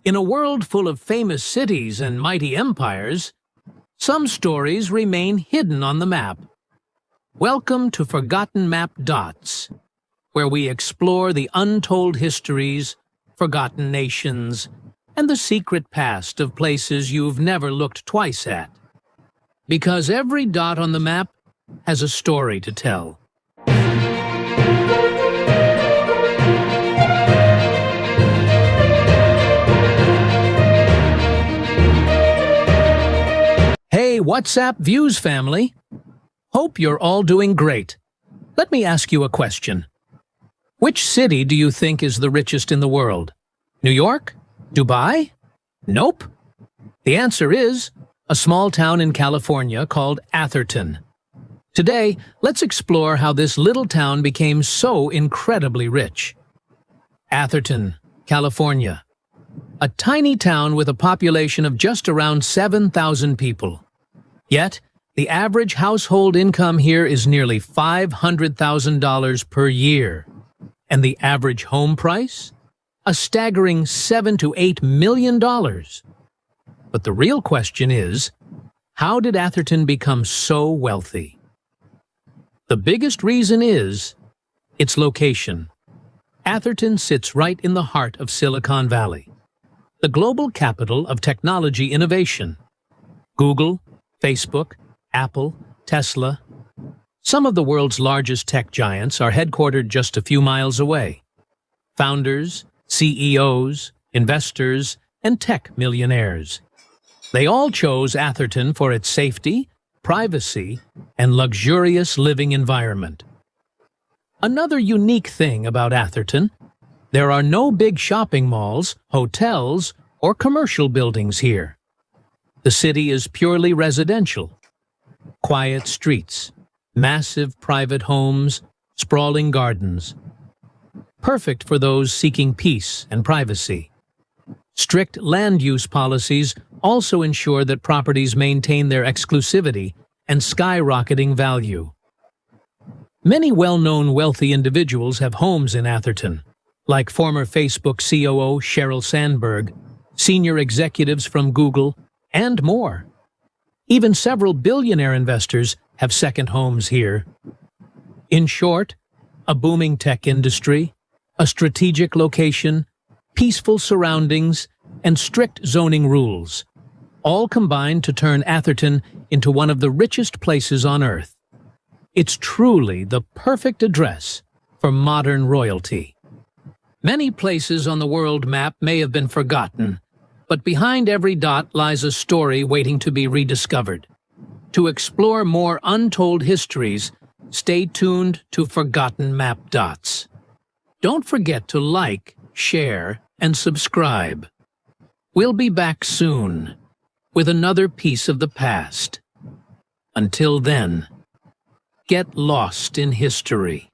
In a world full of famous cities and mighty empires, some stories remain hidden on the map. Welcome to Forgotten Map Dots, where we explore the untold histories, forgotten nations, and the secret past of places you've never looked twice at. Because every dot on the map has a story to tell. Hey, WhatsApp Views family! Hope you're all doing great. Let me ask you a question. Which city do you think is the richest in the world? New York? Dubai? Nope. The answer is a small town in California called Atherton. Today, let's explore how this little town became so incredibly rich. Atherton, California. A tiny town with a population of just around 7,000 people. Yet, the average household income here is nearly $500,000 per year. And the average home price? A staggering $7 to $8 million. But the real question is, how did Atherton become so wealthy? The biggest reason is its location. Atherton sits right in the heart of Silicon Valley, the global capital of technology innovation. Google, Facebook, Apple, Tesla. Some of the world's largest tech giants are headquartered just a few miles away. Founders, CEOs, investors, and tech millionaires. They all chose Atherton for its safety, privacy, and luxurious living environment. Another unique thing about Atherton, there are no big shopping malls, hotels, or commercial buildings here. The city is purely residential. Quiet streets, massive private homes, sprawling gardens. Perfect for those seeking peace and privacy. Strict land use policies also ensure that properties maintain their exclusivity and skyrocketing value. Many well-known wealthy individuals have homes in Atherton, like former Facebook COO Sheryl Sandberg, senior executives from Google, and more. Even several billionaire investors have second homes here. In short, a booming tech industry, a strategic location, peaceful surroundings, and strict zoning rules, all combined to turn Atherton into one of the richest places on Earth. It's truly the perfect address for modern royalty. Many places on the world map may have been forgotten, but behind every dot lies a story waiting to be rediscovered. To explore more untold histories, stay tuned to Forgotten Map Dots. Don't forget to like, share, and subscribe. We'll be back soon with another piece of the past. Until then, get lost in history.